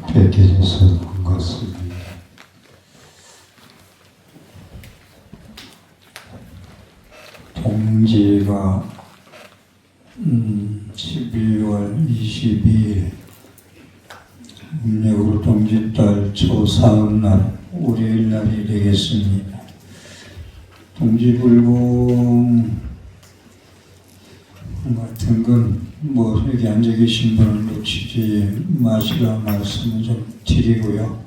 뵙게 돼서 반갑습니다. 동지가 12월 22일 음력으로 동짓달 초사흘날 월요일날이 되겠습니다. 동지불공 같은 건 여기 앉아 계신 분을 놓치지 마시라 말씀을 좀 드리고요.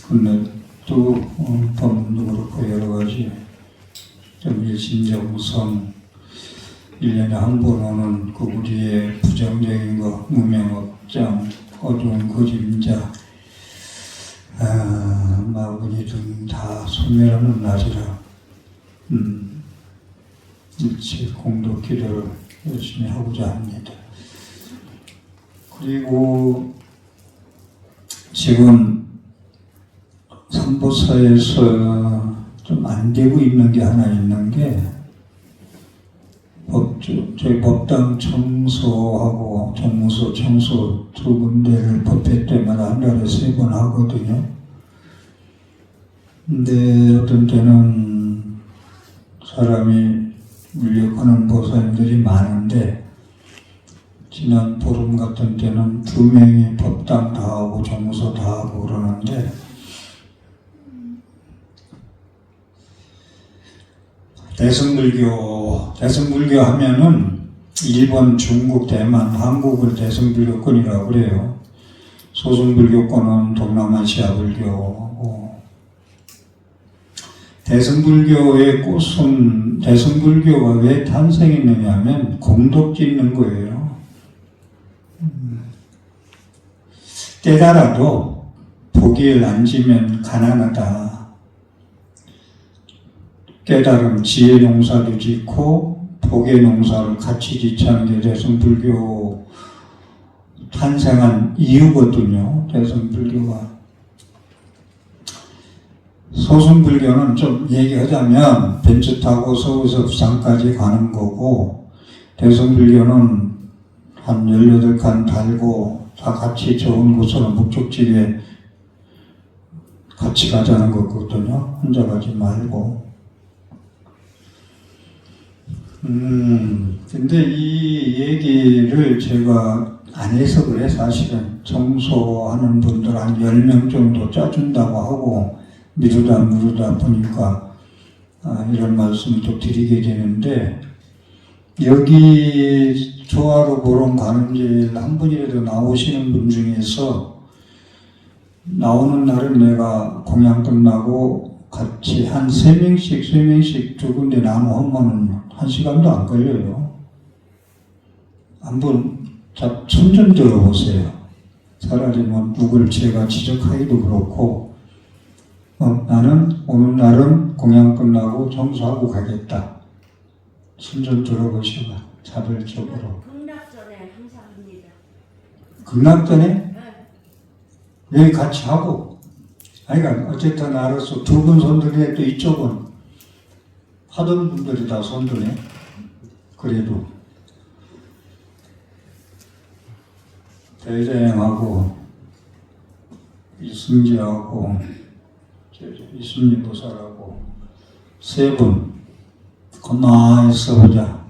근데 또 법문도 그렇고 여러 가지 좀 일신정성 1년에 한 번 오는 그 우리의 부정적인 거, 무명업장, 어두운 그림자, 마구니 등 다 소멸하는 날이라 일체 공덕 기도를 열심히 하고자 합니다. 그리고 지금 삼보사에서 좀 안 되고 있는 게 하나 있는 게 저희 법당 청소하고 정무소 청소 두 군데를 법회 때마다 한 달에 3번 하거든요. 근데 어떤 때는 사람이 물력하는 보살들이 많은데 지난 보름 같은 때는 2명이 법당 다 하고 정무소 다 하고 그러는데 대승불교 하면은 일본, 중국, 대만, 한국을 대승불교권이라고 그래요. 소승불교권은 동남아시아 불교고 대승불교의 꽃은 대승불교가 왜 탄생했느냐 하면 공덕 짓는 거예요. 깨달아도 복을 안 지면 가난하다. 깨달음, 지혜 농사도 짓고 복의 농사를 같이 짓자는 게 대승불교 탄생한 이유거든요. 대승불교가. 소승불교는 좀 얘기하자면 벤츠 타고 서울에서 부산까지 가는 거고 대승불교는 한 18칸 달고 다 같이 좋은 곳으로 목적지에 같이 가자는 거거든요. 혼자 가지 말고. 근데 이 얘기를 제가 안 해서 그래. 사실은 청소하는 분들 한 10명 정도 짜준다고 하고 미루다 보니까 이런 말씀을 또 드리게 되는데 여기 조화로 보름 가는 길 한 분이라도 나오시는 분 중에서 나오는 날은 내가 공양 끝나고 같이 한 3명씩 두 군데 나눠 하면 1시간도 안 걸려요. 한번 손 좀 들어보세요. 차라리 누굴 제가 지적하기도 그렇고 나는 오늘 날은 공양 끝나고 청소하고 가겠다. 손 좀 들어보시고 자발적으로. 극락전에 항상 합니다. 극락전에? 네. 여기 같이 하고 그러니까 어쨌든 알아서 두 분 손들에 또 이쪽은 하던 분들이 다 손드네. 그래도 대자행하고 이승지하고 이순리보살하고 3분 가만히 있어보자.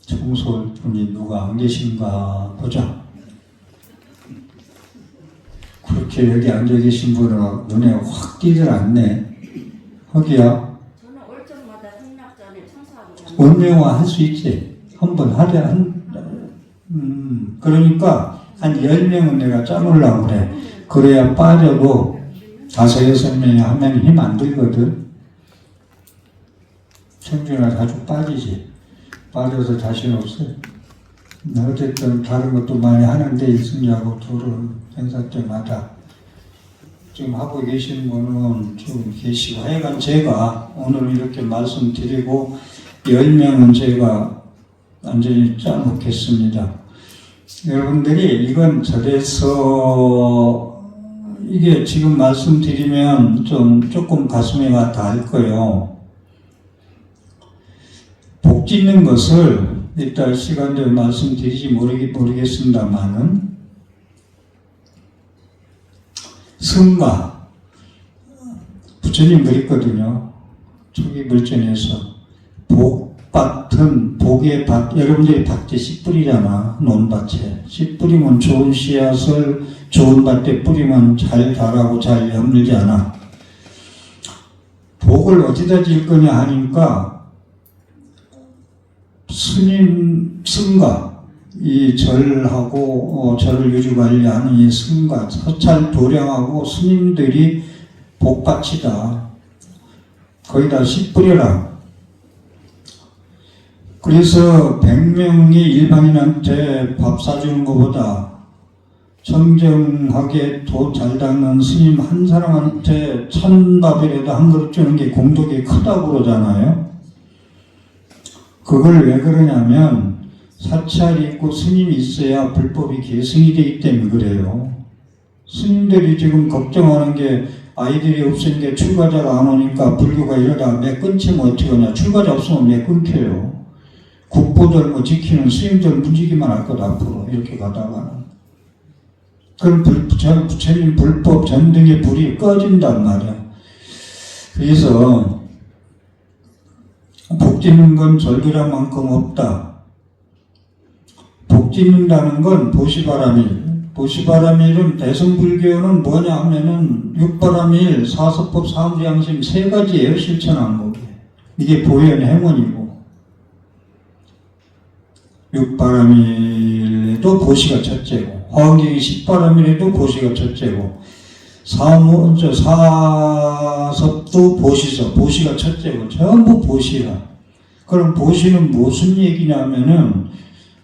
청소할 분이 누가 안 계신가 보자. 그렇게 여기 앉아 계신 분은 눈에 확 띄질 않네. 허기야. 저는 올 적마다 극락전에 청소하고 갑니다. 원명화 할 수 있지. 한번 하자. 그러니까 한 10명은 내가 짜놓으려고 그래. 그래야 빠져도 5-6명이 하면 힘 안 들거든. 청중이나 자주 빠지지. 빠져서 자신 없어요. 어쨌든 다른 것도 많이 하는데 이승자하고 둘은 행사 때마다 지금 하고 계신 분은 좀 계시고 하여간 제가 오늘 이렇게 말씀드리고 10명은 제가 완전히 짜놓겠습니다. 여러분들이 이건 저래서 이게 지금 말씀드리면 조금 가슴에 와 닿을 거예요. 복 짓는 것을 이따 시간 되면 말씀드리지 모르겠습니다만은 승가 부처님 그랬거든요. 초기 불전에서 복밭은 복의 밭, 여러분들이 밭에 씨 뿌리잖아. 논밭에 씨 뿌리면 좋은 씨앗을 좋은 밭에 뿌리면 잘 자라고 잘 여물지 않아. 복을 어디다 질 거냐 하니까 스님 승가, 이 절하고 절을 유지관리하는 이 승가, 사찰 도량하고 스님들이 복밭이다. 거기다 씨 뿌려라. 그래서 100명이 일반인한테 밥 사주는 것보다 정정하게 도 잘 닦는 스님 한 사람한테 찬밥이라도 한 그릇 주는 게 공덕이 크다고 그러잖아요. 그걸 왜 그러냐면 사찰이 있고 스님이 있어야 불법이 계승이 되기 때문에 그래요. 스님들이 지금 걱정하는 게 아이들이 없으니까 출가자가 안 오니까 불교가 이러다 매 끊치면 어떻게 하냐. 출가자 없으면 매 끊겨요. 국보들 뭐 지키는 스님들 문지기만 할 것 앞으로 이렇게 가다가는. 그럼 부처님 불법 전등의 불이 꺼진단 말이야. 그래서 복 짓는 건 절기란 만큼 없다. 복 짓는다는 건 보시바라밀. 보시바라밀은 대승불교는 뭐냐 하면은 육바라밀, 사서법, 사무량심 세 가지예요. 실천한 거게. 이게 보현의 행원이고. 육바라밀에도 보시가 첫째고, 화엄경이 십바라밀에도 보시가 첫째고, 사섭도 보시서, 보시가 첫째고, 전부 보시라. 그럼 보시는 무슨 얘기냐면은,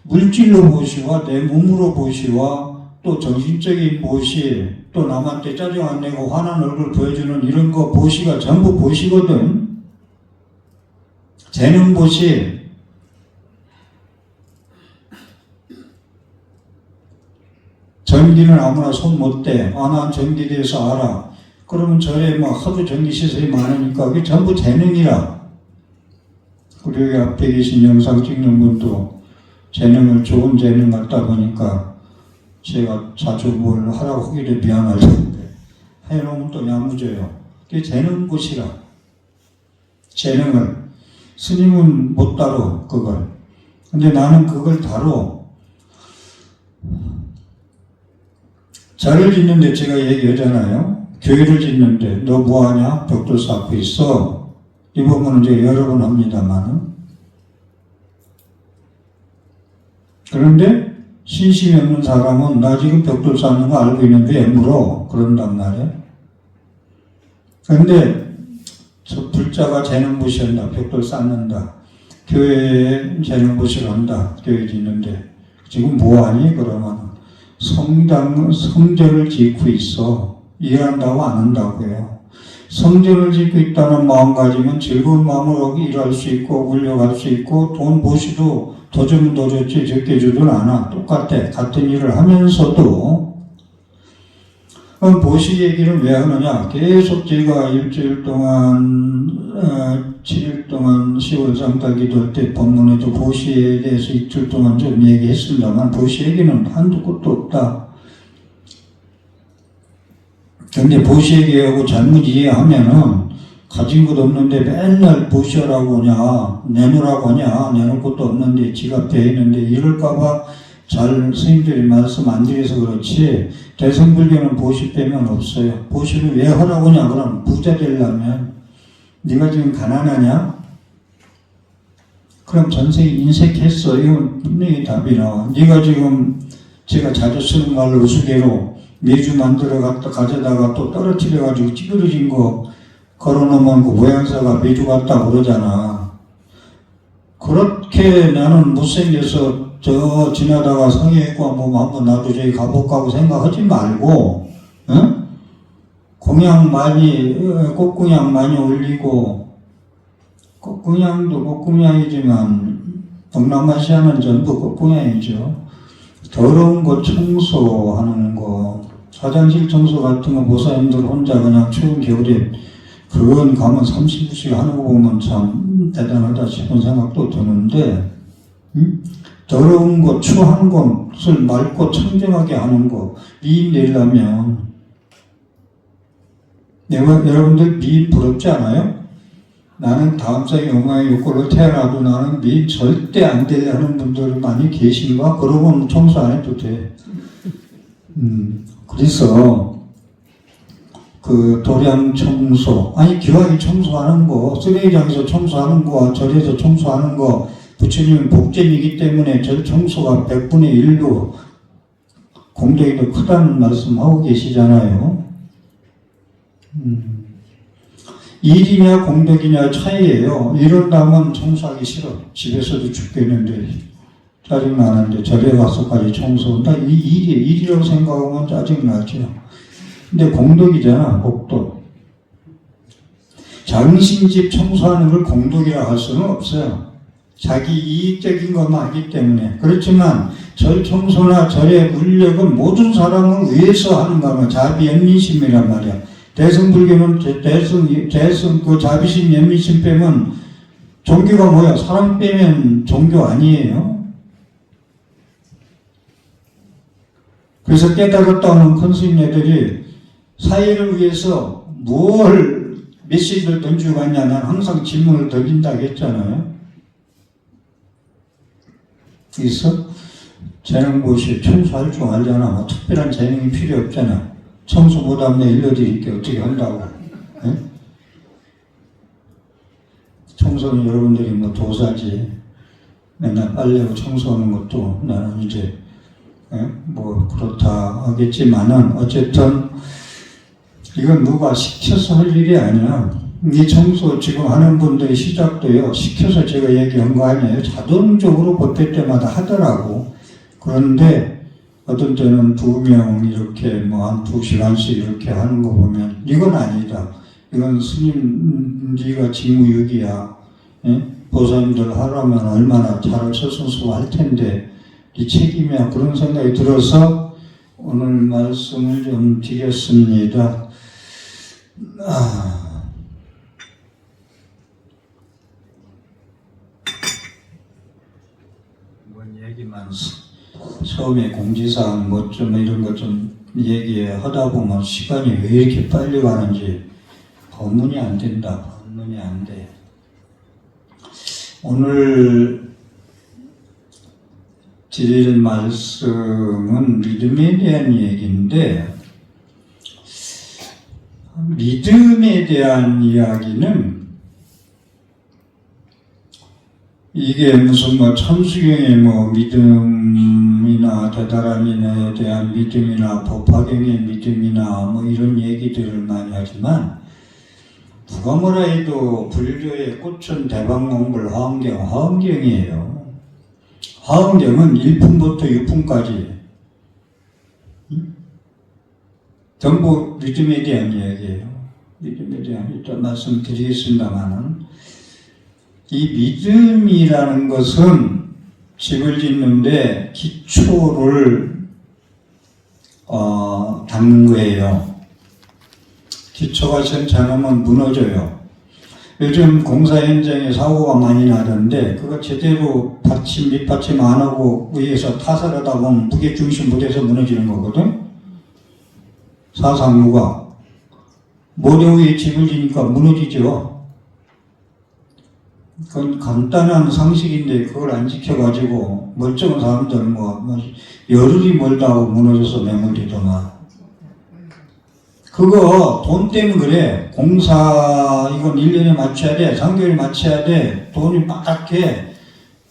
물질로 보시와 내 몸으로 보시와 또 정신적인 보시, 또 남한테 짜증 안 내고 화난 얼굴 보여주는 이런 거 보시가 전부 보시거든. 재능 보시. 전기는 아무나 손 못 대. 아, 난 전기에 대해서 알아. 그러면 절에 막 하도 전기 시설이 많으니까 그게 전부 재능이라. 그리고 여기 앞에 계신 영상 찍는 분도 재능을 좋은 재능 갖다 보니까 제가 자주 뭘 하라고 하기도 미안할 텐데 해놓으면 또 야무져요. 그게 재능 보시라. 재능을. 스님은 못 다뤄 그걸. 근데 나는 그걸 다뤄. 절을 짓는데 제가 얘기하잖아요. 교회를 짓는데 너 뭐하냐? 벽돌 쌓고 있어. 이 부분은 이제 여러 번 합니다만은. 그런데 신심이 없는 사람은 나 지금 벽돌 쌓는 거 알고 있는데 왜 물어? 그런단 말이야. 그런데 저 불자가 재능 무시한다. 벽돌 쌓는다. 교회에 재능 무시를 한다. 교회 짓는데 지금 뭐하니? 그러면 성전을 짓고 있어. 일한다고 안 한다고요. 성전을 짓고 있다는 마음가짐은 즐거운 마음으로 일할 수 있고 물려갈 수 있고 돈 보시도 더 주면 더 줬지 적게 주든 않아. 똑같아. 같은 일을 하면서도 그럼 보시 얘기를 왜 하느냐. 계속 제가 일주일 동안 7일 동안 10월 상달 기도할 때 법문에도 보시에 대해서 이틀 동안 좀 얘기했습니다만 보시 얘기는 한두 곳도 없다. 근데 보시 얘기하고 잘못 이해하면은 가진 것 없는데 맨날 보시라고 하냐, 내놓으라고 하냐, 내놓을 것도 없는데 지갑에 있는데 이럴까봐 잘 스님들이 말씀 안 드려서 그렇지 대승불교는 보시 빼면 없어요. 보시를 왜 하라고 하냐. 그럼 부자 되려면 네가 지금 가난하냐? 그럼 전생에 인색했어. 이건 분명히 답이 나와. 네가 지금 제가 자주 쓰는 말로 우스개로 매주 만들어 갖다 가져다가 또 떨어뜨려가지고 찌그러진 거 걸어놓으면 그 모양새가 매주 같다 그러잖아. 그렇게 나는 못생겨서 저 지나다가 성형외과 뭐 한번 나도 저기 가볼까 하고 생각하지 말고, 응? 공양 많이, 꽃공양 많이 올리고, 꽃공양도 꽃공양이지만 동남아시아는 전부 꽃공양이죠. 더러운 거 청소하는 거, 화장실 청소 같은 거 보사님들 혼자 그냥 추운 겨울에 그건 가면 30분씩 하는 거 보면 참 대단하다 싶은 생각도 드는데 더러운 것, 추한 것을 맑고 청정하게 하는 것, 미인 되려면 여러분들 미인 부럽지 않아요? 나는 다음 생에 영광의 육골로 태어나도 나는 미인 절대 안 되려 하는 분들 많이 계신가? 그러면 청소 안 해도 돼. 그래서 그 도량 청소, 아니 기왕이 청소하는 거, 쓰레기장에서 청소하는 거, 절에서 청소하는 거, 부처님은 복전이기 때문에 절 청소가 100분의 1로 공덕이 더 크다는 말씀하고 계시잖아요. 일이냐 공덕이냐 차이예요. 이런다면 청소하기 싫어. 집에서도 죽겠는데 짜증나는데 절에 가서까지 청소한다. 이 일이라고 생각하면 짜증나죠. 근데 공덕이잖아. 복덕. 장신집 청소하는 걸 공덕이라 할 수는 없어요. 자기 이익적인 것만 하기 때문에. 그렇지만 절 청소나 절의 물력은 모든 사람을 위해서 하는 거면 자비연민심이란 말이야. 대승불교는 그 자비심 연민심 빼면 종교가 뭐야? 사람 빼면 종교 아니에요. 그래서 깨달았다는 큰 스님네들이 사회를 위해서 뭘 메시지를 던지고 갔냐? 난 항상 질문을 던진다고 했잖아요. 그래서 재능보시 청소할 줄 알잖아. 뭐 특별한 재능이 필요 없잖아. 청소보다 내가 일러드릴게 어떻게 한다고. 예? 청소는 여러분들이 뭐 도사지. 맨날 빨래하고 청소하는 것도 나는 이제 뭐 그렇다 하겠지만은 어쨌든 이건 누가 시켜서 할 일이 아니야. 이 청소 지금 하는 분들의 시작도요. 시켜서 제가 얘기한 거 아니에요. 자동적으로 그때 때마다 하더라고. 그런데 어떤 때는 2명 이렇게 뭐 한 2시간씩 이렇게 하는 거 보면 이건 아니다. 이건 스님 네가 직무유기야. 예? 보살님들 하라면 얼마나 잘 서순수할 텐데 이 책임이야. 그런 생각이 들어서 오늘 말씀을 좀 드렸습니다. 뭔 얘기만 처음에 공지사항 뭐 좀 이런 거 좀 얘기하다 보면 시간이 왜 이렇게 빨리 가는지 법문이 안 된다. 법문이 안 돼. 오늘 드릴 말씀은 믿음에 대한 얘기인데 믿음에 대한 이야기는 이게 무슨 뭐 천수경의 뭐 믿음이나 대다람인에 대한 믿음이나 법화경의 믿음이나 뭐 이런 얘기들을 많이 하지만 누가 뭐라 해도 불교의 꽃은 대방몽불 화엄경이에요. 화엄경은 1품부터 6품까지 전부 믿음에 대한 이야기예요. 믿음에 대한 일단 말씀드리겠습니다만은 이 믿음이라는 것은 집을 짓는데 기초를 닦는 거예요. 기초가 괜찮으면 무너져요. 요즘 공사 현장에 사고가 많이 나던데 그거 제대로 받침 밑받침 안 하고 위에서 타설하다 보면 무게중심 못해서 무너지는 거거든. 사상루가 모래 위에 집을 지니까 무너지죠. 그건 간단한 상식인데 그걸 안 지켜가지고 멀쩡한 사람들 뭐 열흘이 멀다고 무너져서 매몰되더만. 그거 돈 때문에 그래. 공사 이건 1년에 맞춰야 돼. 3개월 맞춰야 돼. 돈이 빡빡해.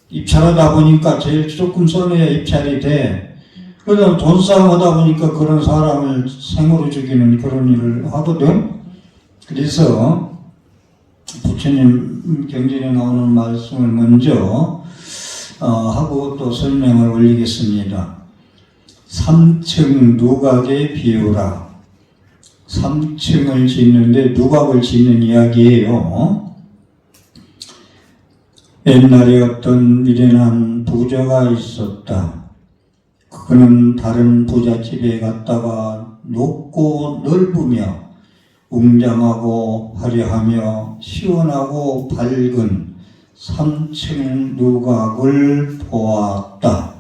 입찰하다 보니까 제일 조금 써내야 입찰이 돼. 그러다 돈 싸움 하다 보니까 그런 사람을 생으로 죽이는 그런 일을 하거든. 그래서 부처님 경전에 나오는 말씀을 먼저 하고 또 설명을 올리겠습니다. 3층 누각에 비유라. 3층을 짓는데 누각을 짓는 이야기예요. 옛날에 어떤 미련한 부자가 있었다. 그는 다른 부잣집에 갔다가 높고 넓으며 웅장하고 화려하며 시원하고 밝은 3층 누각을 보았다.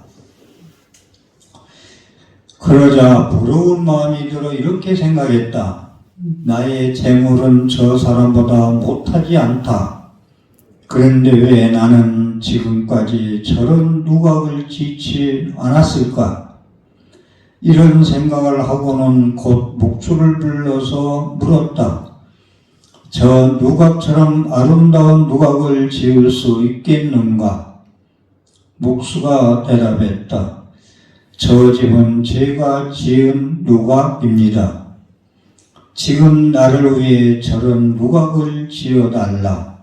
그러자 부러운 마음이 들어 이렇게 생각했다. 나의 재물은 저 사람보다 못하지 않다. 그런데 왜 나는 지금까지 저런 누각을 짓지 않았을까? 이런 생각을 하고는 곧 목수를 불러서 물었다. 저 누각처럼 아름다운 누각을 지을 수 있겠는가? 목수가 대답했다. 저 집은 제가 지은 누각입니다. 지금 나를 위해 저런 누각을 지어달라.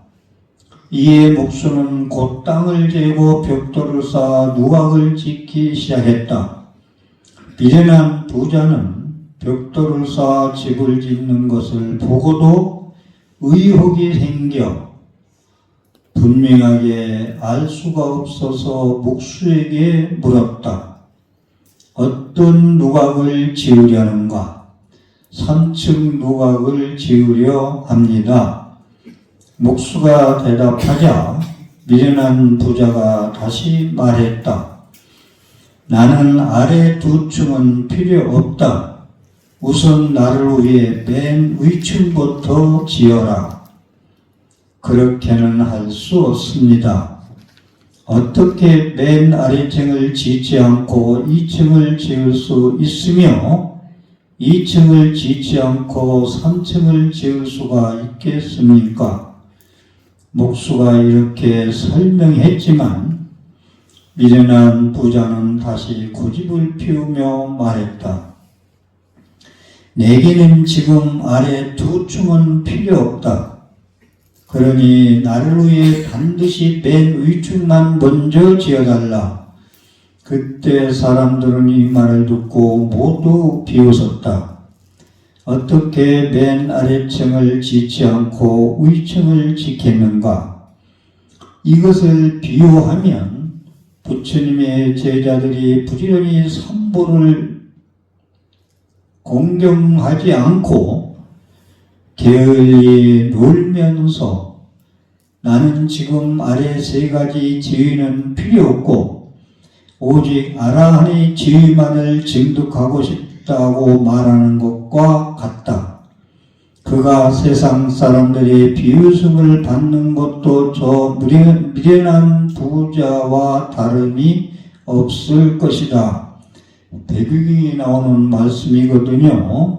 이에 목수는 곧 땅을 재고 벽돌을 쌓아 누각을 짓기 시작했다. 미련한 부자는 벽돌을 쌓아 집을 짓는 것을 보고도 의혹이 생겨 분명하게 알 수가 없어서 목수에게 물었다. 어떤 누각을 지으려는가? 3층 누각을 지으려 합니다. 목수가 대답하자 미련한 부자가 다시 말했다. 나는 아래 2층은 필요 없다. 우선 나를 위해 맨 위층부터 지어라. 그렇게는 할 수 없습니다. 어떻게 맨 아래층을 짓지 않고 2층을 지을 수 있으며 2층을 짓지 않고 3층을 지을 수가 있겠습니까? 목수가 이렇게 설명했지만 미련한 부자는 다시 고집을 피우며 말했다. 내게는 지금 아래 2층은 필요 없다. 그러니 나를 위해 반드시 맨 위층만 먼저 지어달라. 그때 사람들은 이 말을 듣고 모두 비웃었다. 어떻게 맨 아래층을 짓지 않고 위층을 짓겠는가? 이것을 비유하면 부처님의 제자들이 부지런히 삼보를 공경하지 않고 게을리 놀면서 나는 지금 아래 3가지 지위는 필요 없고 오직 아라한의 지위만을 증득하고 싶다고 말하는 것과 같다. 그가 세상 사람들의 비웃음을 받는 것도 저 미련한 부자와 다름이 없을 것이다. 배경이 나오는 말씀이거든요.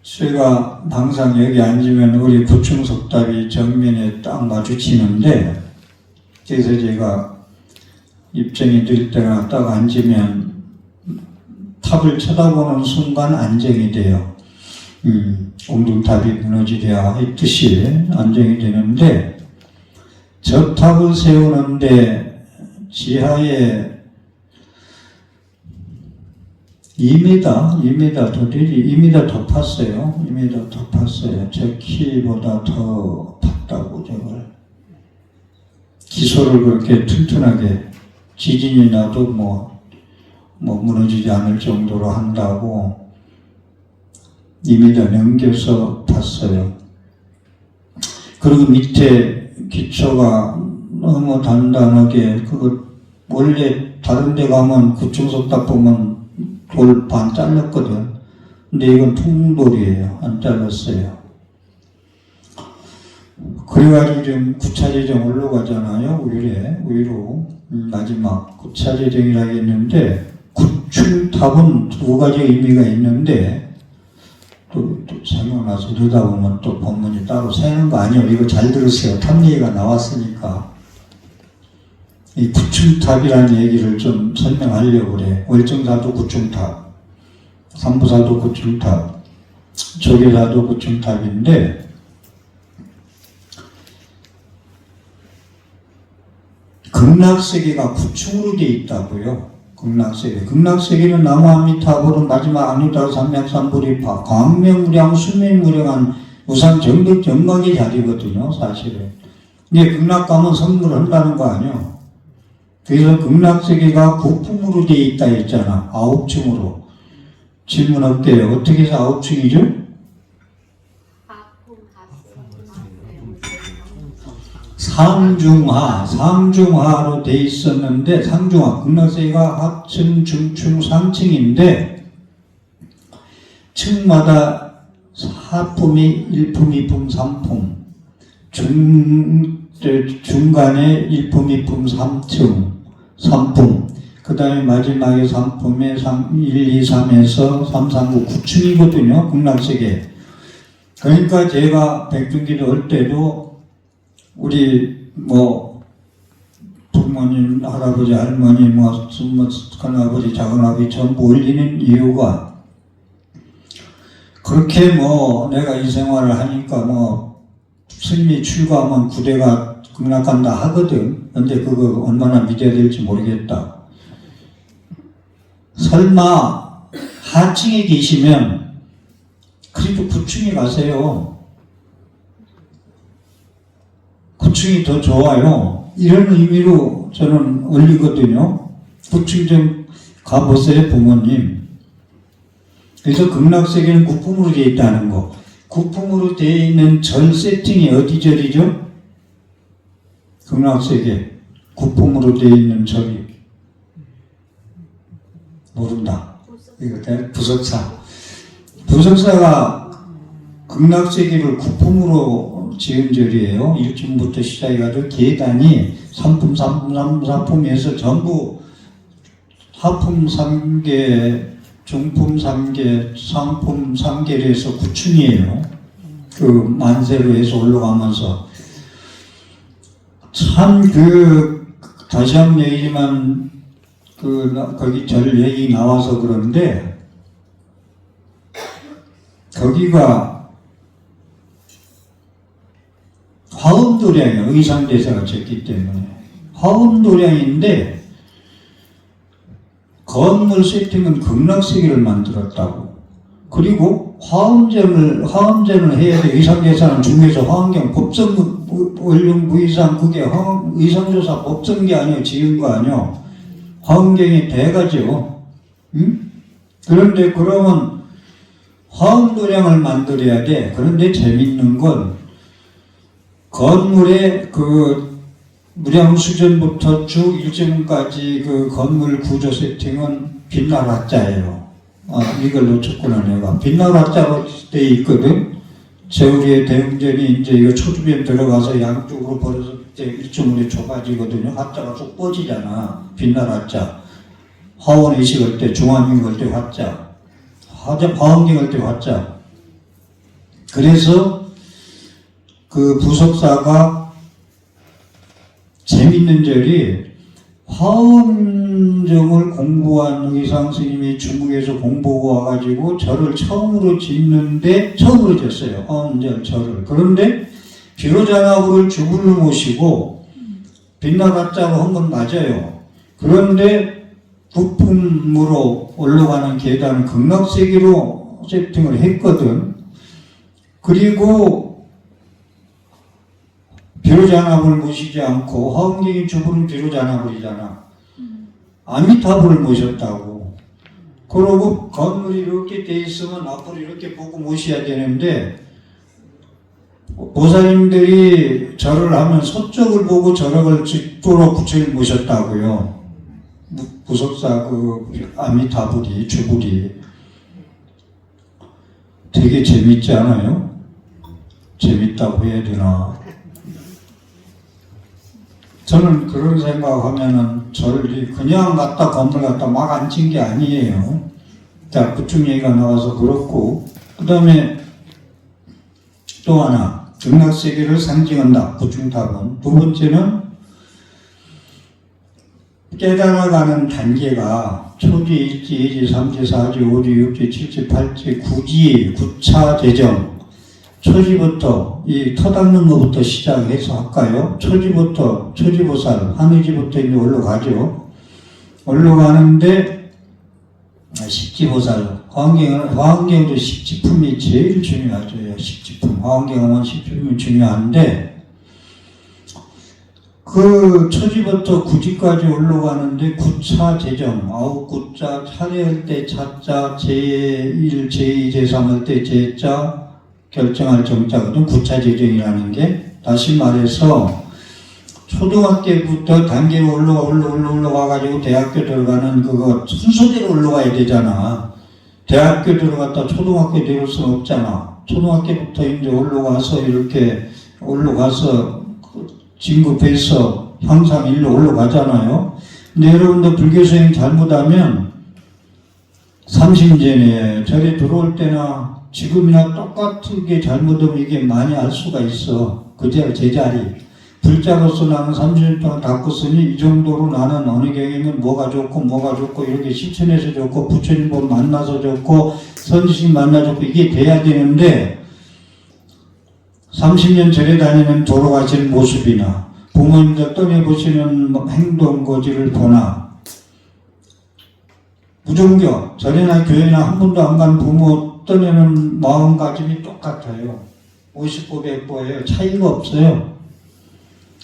제가 항상 여기 앉으면 우리 구충석답이 정면에 딱 마주치는데 그래서 제가 입장이 될 때가 딱 앉으면 탑을 쳐다보는 순간 안정이 돼요. 옹둥탑이 무너지려 했듯이 안정이 되는데 저 탑을 세우는데 지하에 2m 더 되지, 2m 더 팠어요. 2m 더 팠어요. 제 키보다 더 팠다고 저걸. 기소를 그렇게 튼튼하게 지진이 나도 뭐 무너지지 않을 정도로 한다고 2m 넘겨서 팠어요. 그리고 밑에 기초가 너무 단단하게, 그거 원래 다른 데 가면 구충석답 보면 돌 반 잘랐거든. 근데 이건 통돌이에요. 안 잘랐어요. 그래가지고 지금 9차 재정 올라가잖아요. 위로 마지막 9차 재정이라고 했는데 구충탑은 2가지 의미가 있는데 또 생각나서 들다 보면 또 본문이 따로 새는 거 아니에요. 이거 잘 들으세요. 탑 얘기가 나왔으니까. 이 구충탑이라는 얘기를 좀 설명하려고 그래. 월정사도 구충탑, 삼부사도 구충탑, 조계사도 구충탑인데 극락세계가 구충으로 되어 있다고요. 극락세계는 나무아미타불은 마지막 아미타 삼맥삼불이파 광명무량 수명무량한 우상 정득 정각의 자리거든요. 사실은. 이게 극락 가면 선물한다는 거 아니에요. 그래서 극락세계가 구품으로 되어 있다 했잖아. 9층으로. 질문 어때요? 어떻게 해서 9층이죠? 상중하로 돼 있었는데, 상중하, 극락세계가 하층, 중층, 상층인데, 층마다 하품이 1품, 2품, 3품, 중간에 1품, 2품, 3품, 그 다음에 마지막에 3품에 1, 2, 3에서 3, 4, 9, 9층이거든요, 극락세계. 그러니까 제가 백중기도 올 때도 우리 부모님, 할아버지, 할머니, 큰아버지, 작은아버지 전부 올리는 이유가 그렇게 내가 이 생활을 하니까 스님이 출가하면 구대가 극락간다 하거든. 근데 그거 얼마나 믿어야 될지 모르겠다. 설마 하층에 계시면 그래도 9층에 가세요. 9층이 더 좋아요. 이런 의미로 저는 올리거든요. 9층 좀 가보세요, 부모님. 그래서 극락세계는 구품으로 되어 있다는 거. 구품으로 되어 있는 절 세팅이 어디 절이죠? 극락세계. 구품으로 되어 있는 절이. 모른다. 이거 부석사. 부석사가 극락세계를 구품으로 지은 절이에요. 1층부터 시작해가지고 계단이 3품, 3품에서 전부 하품 3개, 중품 3개, 상품 3개를 해서 9층이에요. 그 만세로 해서 올라가면서. 참 다시 한번 얘기지만 거기 절 얘기 나와서 그런데 거기가 화엄도량이에요. 의상대사가 졌기 때문에 화엄도량인데 건물 세팅은 극락세계를 만들었다고. 그리고 화엄전을 해야 돼. 의상대사는 중에서 화엄경 법정 원령 무의상 그게 의상조사 법정기 아니에요. 지은 거 아니에요. 화엄경이 대가죠. 응? 그런데 그러면 화엄도량을 만들어야 돼. 그런데 재밌는 건 건물의 무량수전부터 쭉 일정까지 그 건물 구조 세팅은 빛날 화자예요. 이걸 놓쳤구나 내가. 빛날 화자로 돼 있거든. 제우리의 대웅전이 이제 이거 초주변 들어가서 양쪽으로 벌어졌을 때 일정으로 좁아지거든요. 화자가 쭉 뻗지잖아. 빛날 화자. 화원의식 할 때, 중화경 할 때 화자. 화엄경 할 때 화자. 그래서 그 부석사가 재밌는 절이 화엄정을 공부한 의상 스님이 중국에서 공부하고 와가지고 절을 처음으로 졌어요. 화엄절 절을. 그런데 비로자나부를 주불로 모시고 빛나갔자고 한 건 맞아요. 그런데 부품으로 올라가는 계단은 극락세계로 세팅을 했거든. 그리고 비로자나불을 모시지 않고 화엄경이 주부는 비로자나불이잖아. 아미타불을 모셨다고. 그러고 건물이 이렇게 돼 있으면 앞으로 이렇게 보고 모셔야 되는데 보살님들이 절을 하면 서쪽을 보고 절을 직도로 부처를 모셨다고요. 부석사 아미타불이 주불이 되게 재밌지 않아요? 재밌다고 해야 되나? 저는 그런 생각하면은 절이 그냥 갖다 건물 갖다 막 앉힌 게 아니에요. 자, 그쪽 얘기가 나와서 그렇고, 그 다음에 또 하나, 극락세계를 상징한다. 구중탑은. 두 번째는 깨달아가는 단계가 초지, 일지, 이지, 삼지, 사지, 오지, 육지, 칠지, 팔지, 구지, 구차 재정. 초지부터 이 터닦는 것부터 시작해서 할까요? 초지보살, 한의지부터 이제 올라가죠. 올라가는데 식지보살, 화엄경도 식지품이 제일 중요하죠. 식지품, 화엄경은 식지품이 중요한데 그 초지부터 구지까지 올라가는데 구차 재정, 아홉 구자, 차례할 때 차자, 제1, 제2, 제3 할 때 제자, 결정할 정자거든. 구차재정이라는 게. 다시 말해서 초등학교부터 단계로 올라가가지고 대학교 들어가는 그거 순서대로 올라가야 되잖아. 대학교 들어갔다 초등학교 될 수는 없잖아. 초등학교부터 이제 올라가서 이렇게 올라가서 진급해서 향상 일로 올라가잖아요. 근데 여러분들 불교 수행 잘못하면 삼심전에 절에 들어올 때나 지금이나 똑같게 잘못하면 이게 많이 알 수가 있어. 그대로 제자리. 불자로서 나는 30년 동안 닦았으니 이 정도로 나는 어느 경에는 뭐가 좋고 이렇게 실천해서 좋고 부처님 보 만나서 좋고 선지식 만나 좋고 이게 돼야 되는데 30년 절에 다니는 돌아가시는 모습이나 부모님들 떠내보시는 행동 고지를 보나 무종교 절에나 교회나 한 번도 안 간 부모 떠내는 마음가짐이 똑같아요. 50보 100보예요. 차이가 없어요.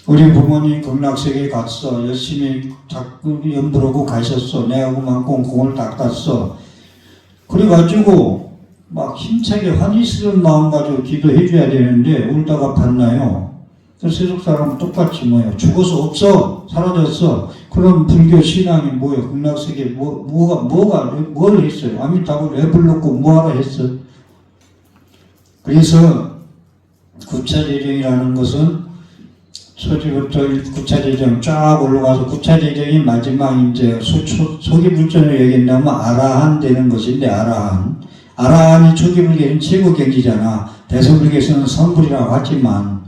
우리 부모님 극락세계 갔어. 열심히 자꾸 연부르고 가셨어. 내가 그만큼 공을 닦았어. 그래가지고 막 힘차게 환희스러운 마음 가지고 기도해줘야 되는데 울다가 봤나요? 세속 사람은 똑같이 뭐예요? 죽어서 없어. 사라졌어. 그럼 불교 신앙이 뭐예요? 극락세계 뭘 했어요? 아미타불 왜 불렀고 뭐하러 했어? 그래서 구차재정이라는 것은 초지부터 구차재정 쫙 올라가서 구차재정이 마지막 이제 초기불전을 얘기한다면 아라한 되는 것인데 아라한이 초기불교는 최고 경지잖아. 대성불교에서는 성불이라고 하지만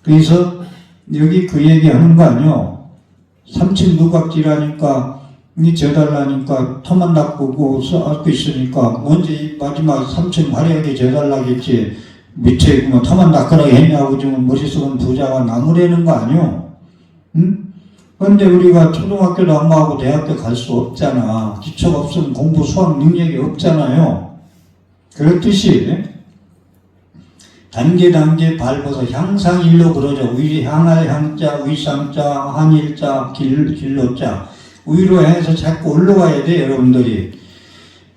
그래서 여기 그 얘기하는 거 아니요. 삼층 누각지라니까 이 져달라니까 터만 닦고 앓고 있으니까 언제 이 마지막 3층 화려하게 져달라겠지. 밑에 뭐 터만 닦으라고 했냐고 지금 머릿속은 부자가 나무라는 거 아니요? 응? 근데 우리가 초등학교도 안 가고 대학교 갈 수 없잖아. 기초가 없으면 공부 수학 능력이 없잖아요. 그렇듯이 단계 밟아서 향상일로 그러죠. 향할 향자, 위상자, 한일자, 길로자. 위로 향해서 자꾸 올라가야 돼, 여러분들이.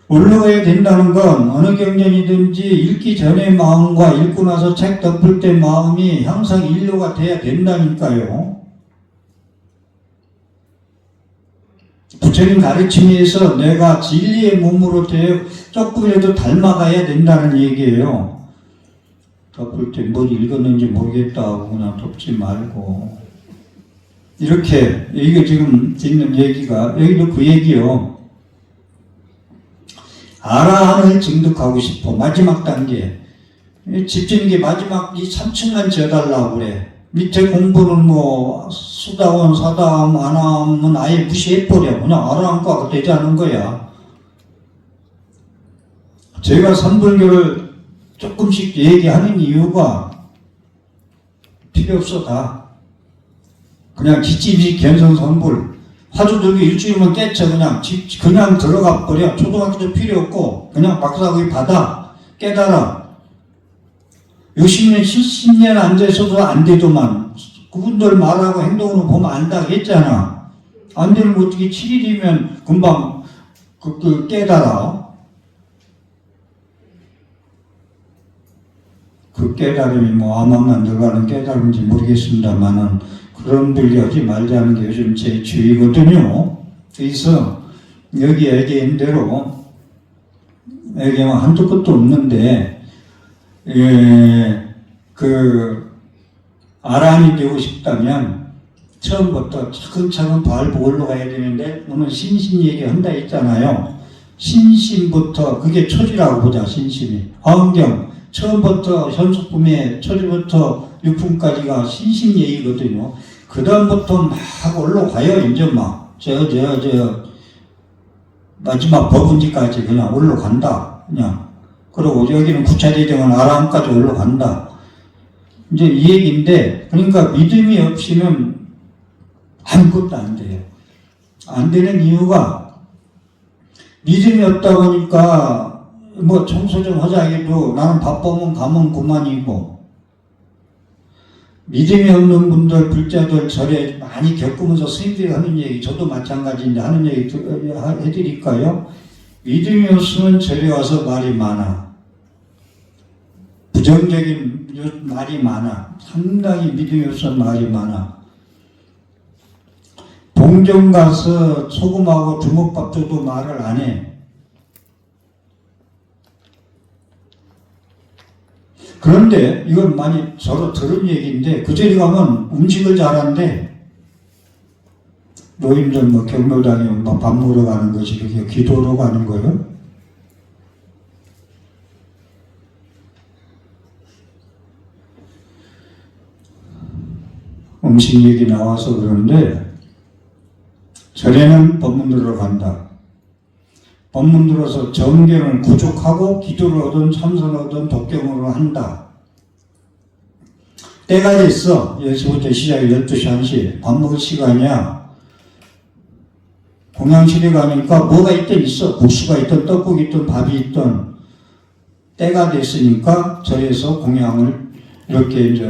올라가야 된다는 건 어느 경전이든지 읽기 전의 마음과 읽고 나서 책 덮을 때 마음이 항상 일로가 돼야 된다니까요. 부처님 가르침에서 내가 진리의 몸으로 되어 조금이라도 닮아가야 된다는 얘기예요. 덮을 때 뭘 읽었는지 모르겠다고 그냥 덮지 말고 이렇게 이게 지금 있는 얘기가 여기도 그 얘기요. 아라한을 증득하고 싶어. 마지막 단계. 집지는 게 마지막 이 3층만 지어달라고 그래. 밑에 공부는 뭐 수다원, 사다함, 안함은 아예 무시해버려. 그냥 아라한과 되지 않은 거야. 제가 삼불교를 조금씩 얘기하는 이유가 필요 없어 다. 그냥 지침식 견성성불. 화두 들고 일주일만 깨쳐 그냥 들어가 버려. 초등학교도 필요 없고 그냥 박사학위 받아. 깨달아. 60년 70년 앉아있어도 안 되더만. 그분들 말하고 행동으로 보면 안다고 했잖아. 안 되면 어떻게 7일이면 금방 깨달아. 그 깨달음이 뭐 아마만 들어가는 깨달음인지 모르겠습니다만은 그런 분리 하지 말자는 게 요즘 제 주의거든요. 그래서 여기 얘기한 대로 얘기하면 한두 끝도 없는데 아란이 되고 싶다면 처음부터 차근차근 밟고 올라가야 되는데 오늘 신심 얘기한다 했잖아요. 신심부터 그게 초지라고 보자. 신심이 화엄경 처음부터 현숙품의 초지부터 유품까지가 신심 얘기거든요. 그 다음부터 막 올라가요. 이제 막 마지막 법문지까지 그냥 올라간다. 그냥 그리고 여기는 구차재정은 아라함까지 올라간다. 이제 이 얘기인데 그러니까 믿음이 없이는 아무것도 안 돼요. 안 되는 이유가 믿음이 없다 보니까 뭐 청소 좀 하자 해도 나는 바쁘면 가면 그만이고 믿음이 없는 분들 불자들 절에 많이 겪으면서 스님들이 하는 얘기 저도 마찬가지인데 하는 얘기 해드릴까요? 믿음이 없으면 절에 와서 말이 많아. 부정적인 말이 많아. 상당히 믿음이 없으면 말이 많아. 동정 가서 소금하고 주먹밥 줘도 말을 안 해. 그런데 이건 많이 서로 들은 얘기인데 그 자리 가면 음식을 잘한대. 노인들 뭐 경로당에 뭐 밥 먹으러 가는 것이 이렇게 기도로 가는 거예요. 음식 얘기 나와서 그러는데 절에는 법문 들으러 간다. 법문 들어서 정견을 구족하고 기도를 하든 참선을 하든 독경으로 한다. 때가 됐어. 10시부터 시작이 12시 1시 밥 먹을 시간이야. 공양실에 가니까 뭐가 있든 있어. 국수가 있든 떡국이 있든 밥이 있든 때가 됐으니까 절에서 공양을 이렇게 이제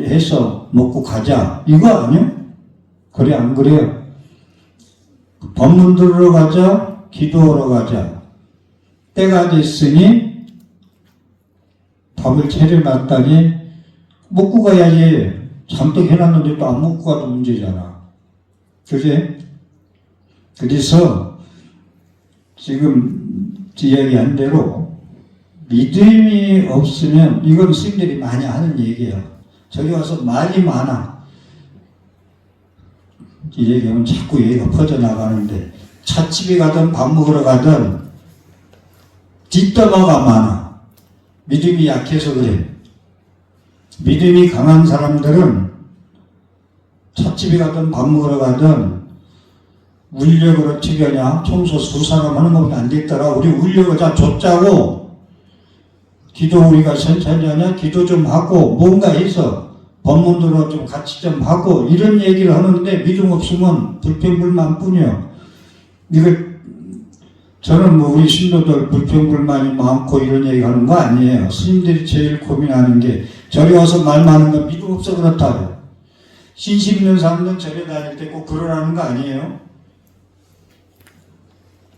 해서 먹고 가자. 이거 아니요? 그래 안 그래요? 법문 들으러 가자. 기도하러 가자. 때가 됐으니 밥을 차려놨다니 먹고 가야지. 잔뜩 해놨는데 또 안 먹고 가도 문제잖아. 그지? 그래서 지금 이야기한 대로 믿음이 없으면 이건 스님들이 많이 하는 얘기예요. 저기 와서 말이 많아. 이 얘기하면 자꾸 얘기가 퍼져나가는데 찻집에 가든 밥 먹으러 가든 뒷담화가 많아. 믿음이 약해서 그래. 믿음이 강한 사람들은 찻집에 가든 밥 먹으러 가든 울력을 어떻게 하냐. 청소 두 사람 하는 것보다 안 됐더라. 우리 울력을 다 줬자고. 기도 우리가 천천히 하냐. 기도 좀 하고 뭔가 해서 법문들로 좀 같이 좀 하고 이런 얘기를 하는데 믿음 없으면 불평불만 뿐이요. 이거 저는 뭐 우리 신도들 불평불만이 많고 이런 얘기 하는 거 아니에요. 스님들이 제일 고민하는 게 절에 와서 말 많은 건 믿음 없어 그렇다요. 신심 있는 사람들은 절에 다닐 때 꼭 그러라는 거 아니에요.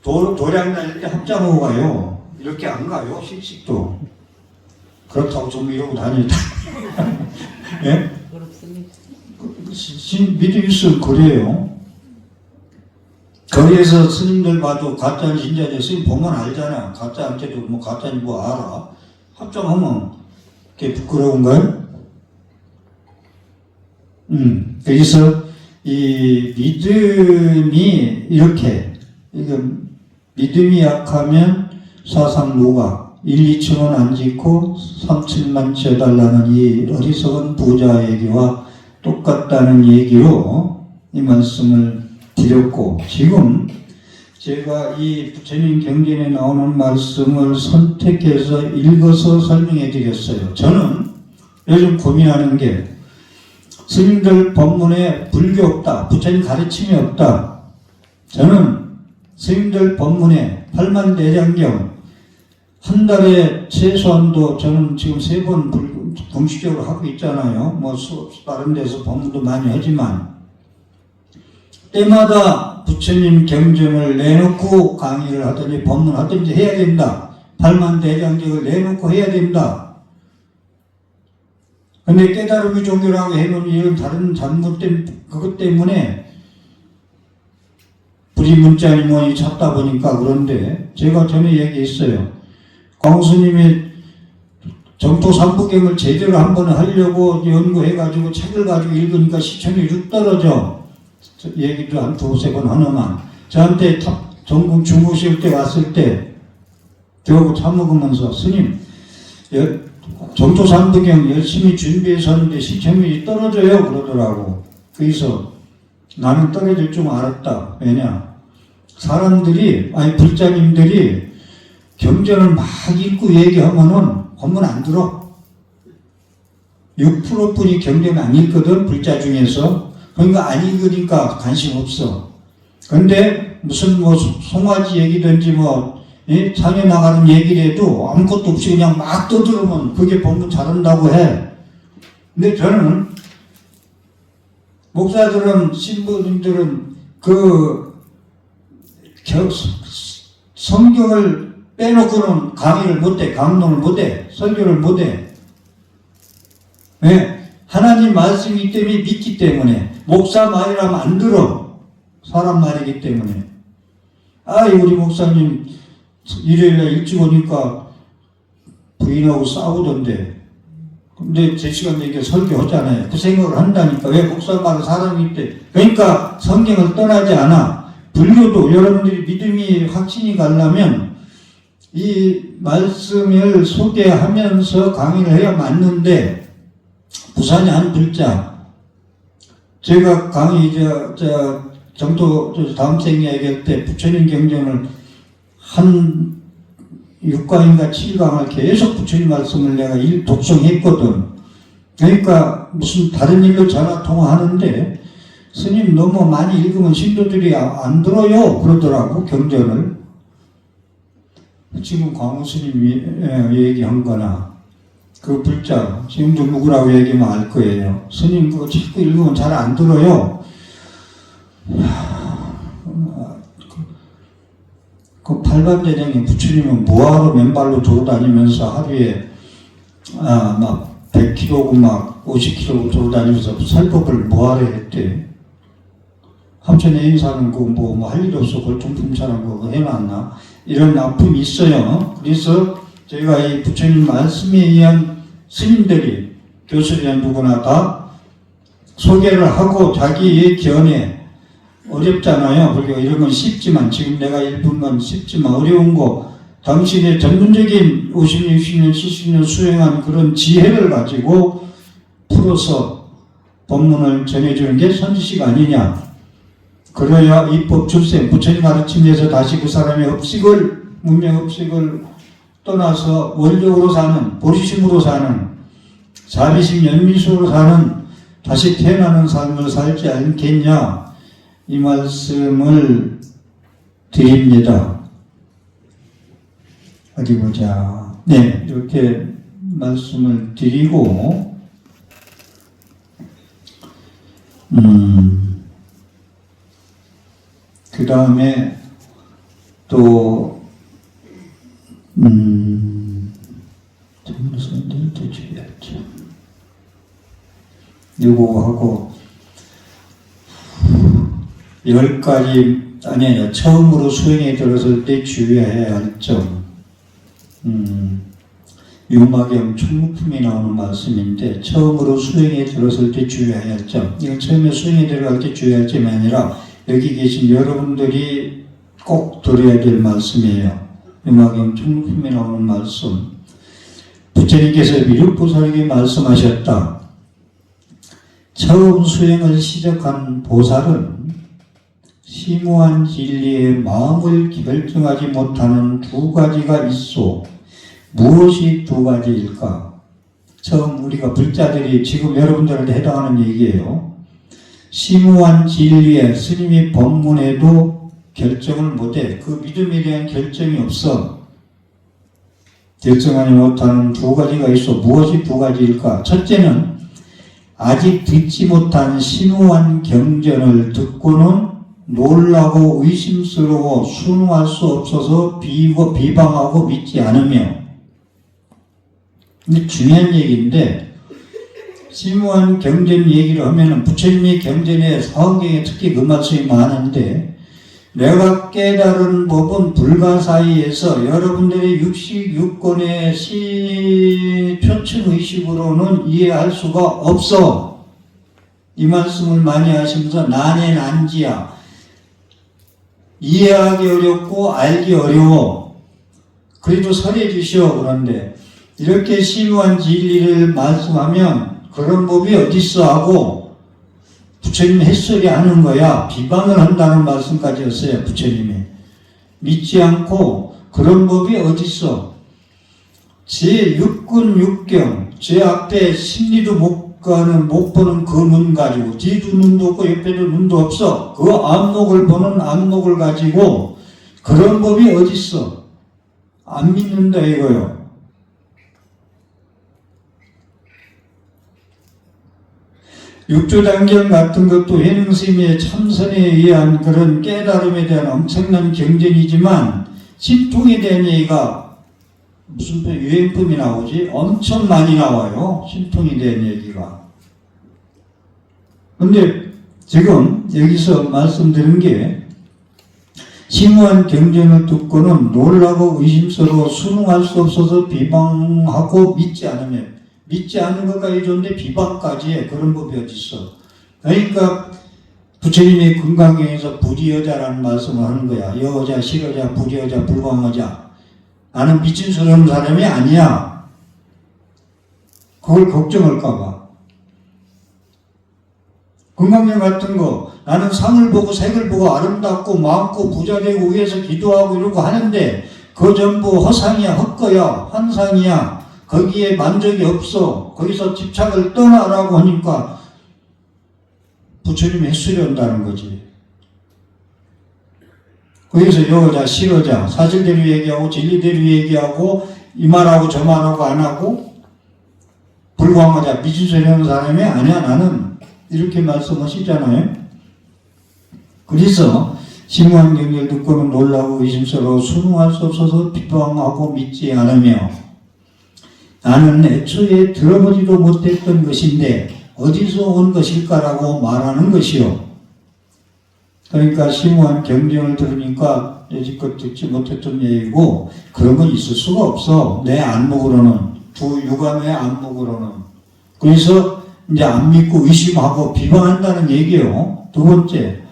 도량 다닐 때 합장하고 가요. 이렇게 안 가요. 식식도. 그렇다고 좀 이러고 다니다. 예? 믿음 있으면 그래요. 거기에서 스님들 봐도 가짜는 진짜지. 스님 보면 알잖아. 가짜한테도 뭐 가짜인지 뭐 알아. 합장하면 그게 부끄러운가요? 그래서 이 믿음이 이렇게 믿음이 약하면 사상무가 1, 2층은 안 짓고 3, 7만 채달라는 이 어리석은 부자 얘기와 똑같다는 얘기로 이 말씀을 드렸고, 지금 제가 이 부처님 경전에 나오는 말씀을 선택해서 읽어서 설명해 드렸어요. 저는 요즘 고민하는 게 스님들 법문에 불교 없다, 부처님 가르침이 없다. 저는 스님들 법문에 팔만대장경 한 달에 최소한도 저는 지금 3번 공식적으로 하고 있잖아요. 뭐 다른 데서 법문도 많이 하지만 때마다 부처님 경전을 내놓고 강의를 하든지 법문하든지 해야 된다. 팔만대장경을 내놓고 해야 된다. 근데 깨달음이 종교라고 해놓은 이런 다른 잘못된 그것 때문에 불이문자니 뭐니 찾다 보니까 그런데 제가 전에 얘기했어요. 광수님이 정토 삼부경을 제대로 한번 하려고 연구해가지고 책을 가지고 읽으니까 시청률이 쭉 떨어져. 얘기도 한 2-3번 하나만. 저한테 전국 중국실 때 왔을 때 저하고 차 먹으면서 스님 정토 삼부경 열심히 준비해서 하는데 시청률이 떨어져요 그러더라고. 그래서 나는 떨어질 줄 알았다. 왜냐? 사람들이 아니 불자님들이 경전을 막 읽고 얘기하면은 법문 안 들어. 6%뿐이 경전을 안 읽거든 불자 중에서. 그러니까 안 읽으니까 관심 없어. 근데 무슨 뭐 송아지 얘기든지 뭐 산에 나가는 얘기를 해도 아무것도 없이 그냥 막 떠들으면 그게 법문 잘한다고 해. 근데 저는 목사들은 신부님들은 그 성경을 빼놓고는 강의를 못해, 강론을 못해, 설교를 못해. 왜? 하나님 말씀이기 때문에 믿기 때문에 목사 말이라면 안 들어. 사람 말이기 때문에. 우리 목사님 일요일날 일찍 오니까 부인하고 싸우던데. 근데 제 시간에 이렇게 설교하잖아요. 그 생각을 한다니까. 왜 목사 말은 사람이 있대. 그러니까 성경을 떠나지 않아. 불교도 여러분들이 믿음이 확신이 가려면 이 말씀을 소개하면서 강의를 해야 맞는데, 부산의 한 불자, 제가 강의 다음 생에 얘기할 때 부처님 경전을 한 6강인가 7강을 계속 부처님 말씀을 내가 독송했거든. 그러니까 무슨 다른 일로 전화 통화하는데 스님 너무 많이 읽으면 신도들이 안 들어요 그러더라고, 경전을. 지금 광우 스님이 얘기한 거나 그 불자 지금도 누구라고 얘기하면 알 거예요. 스님 그거 자꾸 읽으면 잘 안 들어요. 그 팔반대장에 부처님은 뭐하러 맨발로 돌아다니면서 하루에 막 100km고 막 50km고 돌아다니면서 살법을 뭐하러 했대. 함천 애인사는 그 뭐 할 일 없어 골동품사는 그거 해놨나, 이런 아픔이 있어요. 그래서 저희가 이 부처님 말씀에 의한 스님들이, 교수들이 누구나 다 소개를 하고 자기의 견해, 어렵잖아요. 그리고 이런 건 쉽지만, 지금 내가 읽은 건 쉽지만 어려운 거, 당신의 전문적인 50년, 60년, 70년 수행한 그런 지혜를 가지고 풀어서 법문을 전해주는 게 선지식 아니냐. 그래야 입법 출생, 부처님 가르침에서 다시 그 사람의 업식을, 문명 업식을 떠나서 원력으로 사는, 보리심으로 사는, 자비심 연미수로 사는, 다시 태어나는 삶을 살지 않겠냐, 이 말씀을 드립니다. 어디 보자. 네, 이렇게 말씀을 드리고, 그 다음에 또, 전문선들도 주의하죠. 요거하고, 10가지, 아니에요. 처음으로 수행에 들어설 때 주의해야 할 점. 유마경 총무품에 나오는 말씀인데, 처음으로 수행에 들어설 때 주의해야 할 점. 이건 처음에 수행에 들어갈 때 주의할 점이 아니라, 여기 계신 여러분들이 꼭 들어야 될 말씀이에요. 유마경 총무품에 나오는 말씀. 부처님께서 미륵보살에게 말씀하셨다. 처음 수행을 시작한 보살은 심오한 진리의 마음을 결정하지 못하는 두 가지가 있어. 무엇이 두 가지일까? 처음 우리가 불자들이 지금 여러분들한테 해당하는 얘기예요. 심오한 진리에 스님이 법문에도 결정을 못해. 그 믿음에 대한 결정이 없어. 결정하지 못하는 두 가지가 있어. 무엇이 두 가지일까? 첫째는 아직 듣지 못한 심오한 경전을 듣고는 놀라고 의심스러워 순응할 수 없어서 비방하고 믿지 않으며. 근데 중요한 얘기인데, 심오한 경전 얘기를 하면은 부처님의 경전에 사원경에 특히 그 말씀이 많은데, 내가 깨달은 법은 불가사의에서 여러분들의 육권의 표층의식으로는 이해할 수가 없어. 이 말씀을 많이 하시면서 난의 난지야. 이해하기 어렵고 알기 어려워. 그래도 설해 주시오. 그런데 이렇게 심오한 진리를 말씀하면 그런 법이 어딨어 하고 부처님 햇소리 하는 거야. 비방을 한다는 말씀까지였어요. 부처님이 믿지 않고 그런 법이 어딨어. 제 육군 육경, 제 앞에 심리도 못 보는 그 눈 가지고, 뒤도 눈도 없고 옆에도 눈도 없어. 그 안목을 보는 안목을 가지고 그런 법이 어딨어. 안 믿는다 이거요. 육조단경 같은 것도 회능스님의 참선에 의한 그런 깨달음에 대한 엄청난 경전이지만, 신통에 대한 얘기가 무슨 유행품이 나오지? 엄청 많이 나와요. 신통에 대한 얘기가. 근데 지금 여기서 말씀드린 게 심오한 경전을 듣고는 놀라고 의심스러워 순응할 수 없어서 비방하고 믿지 않는 것까지 좋은데 비방까지 해. 그런 법이 어딨어. 그러니까 부처님이 금강경에서 부지여자라는 말씀을 하는 거야. 여자, 실여자, 부지여자, 불광여자. 나는 미친 소리 하는 사람이 아니야. 그걸 걱정할까봐. 금강경 같은 거 나는 상을 보고 색을 보고 아름답고 많고 부자되고 위해서 기도하고 이러고 하는데 그거 전부 허상이야, 헛거야, 환상이야. 거기에 만족이 없어. 거기서 집착을 떠나라고 하니까 부처님이 해수련다는 거지. 거기서 여자, 실어자, 사실대로 얘기하고 진리대로 얘기하고 이 말하고 저 말하고 안 하고 불광하자, 미친 소리 하는 사람이 아니야 나는. 이렇게 말씀하시잖아요. 그래서 심오한 경전을 듣고는 놀라고 의심스러워 순응할 수 없어서 비방하고 믿지 않으며 나는 애초에 들어보지도 못했던 것인데 어디서 온 것일까라고 말하는 것이요. 그러니까 심오한 경전을 들으니까 여지껏 듣지 못했던 얘기고 그런 건 있을 수가 없어. 내 안목으로는, 두 육안의 안목으로는. 그래서 이제 안 믿고 의심하고 비방한다는 얘기예요. 두 번째.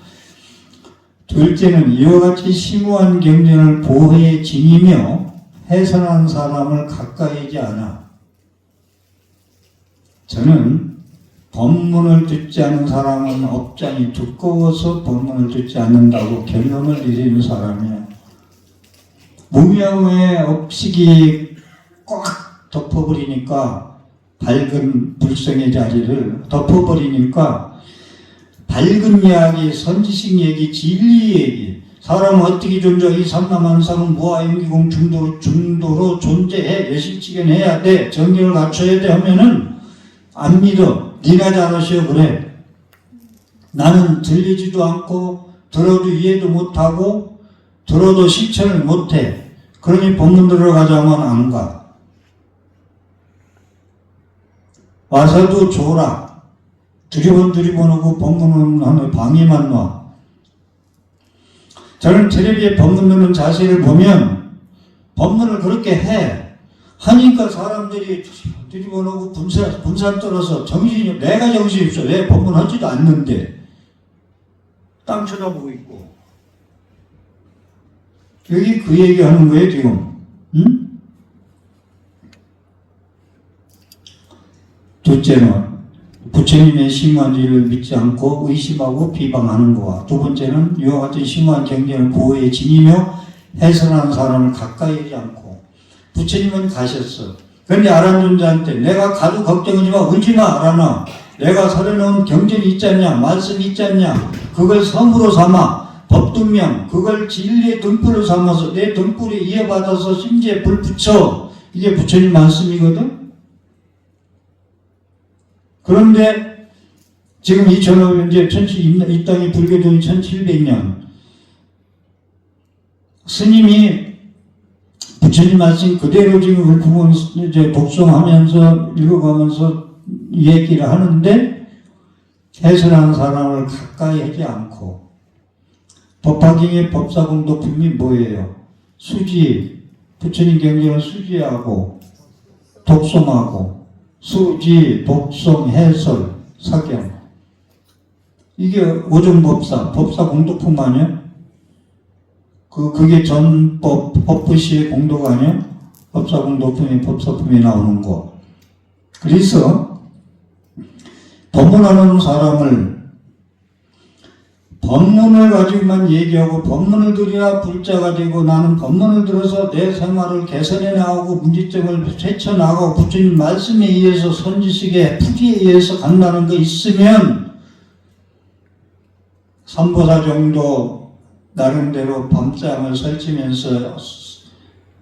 둘째는 이와 같이 심오한 경전을 보호해 지니며 해선한 사람을 가까이지 않아. 저는 법문을 듣지 않는 사람은 업장이 두꺼워서 법문을 듣지 않는다고 결론을 내리는 사람이야. 무명의 업식이 꽉 덮어버리니까 밝은 불성의 자리를 덮어버리니까 밝은 이야기, 선지식 얘기, 진리 얘기, 사람은 어떻게 존재하기, 삼남한상은 무아인기공 중도로 존재해, 예식지견해야 돼, 정경을 갖춰야 돼 하면은 안 믿어. 니나 잘하시오 그래. 나는 들리지도 않고 들어도 이해도 못하고 들어도 실천을 못해. 그러니 법문 들어가자면 안 가. 와서도 줘라. 두리번 오고 법문은 하는 방해만 와. 저는 텔레비에 법문 듣는 자세를 보면 법문을 그렇게 해. 하니까 사람들이 두리번 오고 분산 떨어서 정신이, 내가 정신이 없어. 왜 법문하지도 않는데. 땅 쳐다보고 있고. 여기 그 얘기 하는 거예요, 지금. 응? 둘째는 부처님의 심오한 진리를 믿지 않고 의심하고 비방하는 것과 두 번째는 이와 같은 심오한 경전을 보호해 지니며 해설하는 사람을 가까이 하지 않고. 부처님은 가셨어. 그런데 아란존자한테 내가 가도 걱정하지마, 울지마 아란아. 내가 설해놓은 경전이 있지 않냐, 말씀이 있지 않냐, 그걸 성으로 삼아 법등명, 그걸 진리의 등불로 삼아서 내 등불에 이어받아서 심지에 불 붙여. 이게 부처님 말씀이거든. 그런데 지금 2005년 이 땅이 불교종이 1700년 스님이 부처님 말씀 그대로 지금 부분 이제 독송하면서 읽어가면서 얘기를 하는데 해설하는 사람을 가까이 하지 않고 법화경의 법사공도품이 뭐예요? 수지, 부처님 경전을 수지하고 독송하고 수지, 독송, 해설, 사경. 이게 오종법사, 법사 공도품 아니야? 그게 전법, 법부시의 공도가 아니야? 법사 공도품이 법사품이 나오는 거. 그래서 법문하는 사람을 법문을 가지고만 얘기하고 법문을 들여야 불자가 되고 나는 법문을 들어서 내 생활을 개선해 나가고 문제점을 헤쳐나가고 부처님 말씀에 의해서 선지식의 풀이에 의해서 간다는 거 있으면 삼보사 정도 나름대로 밤잠을 설치면서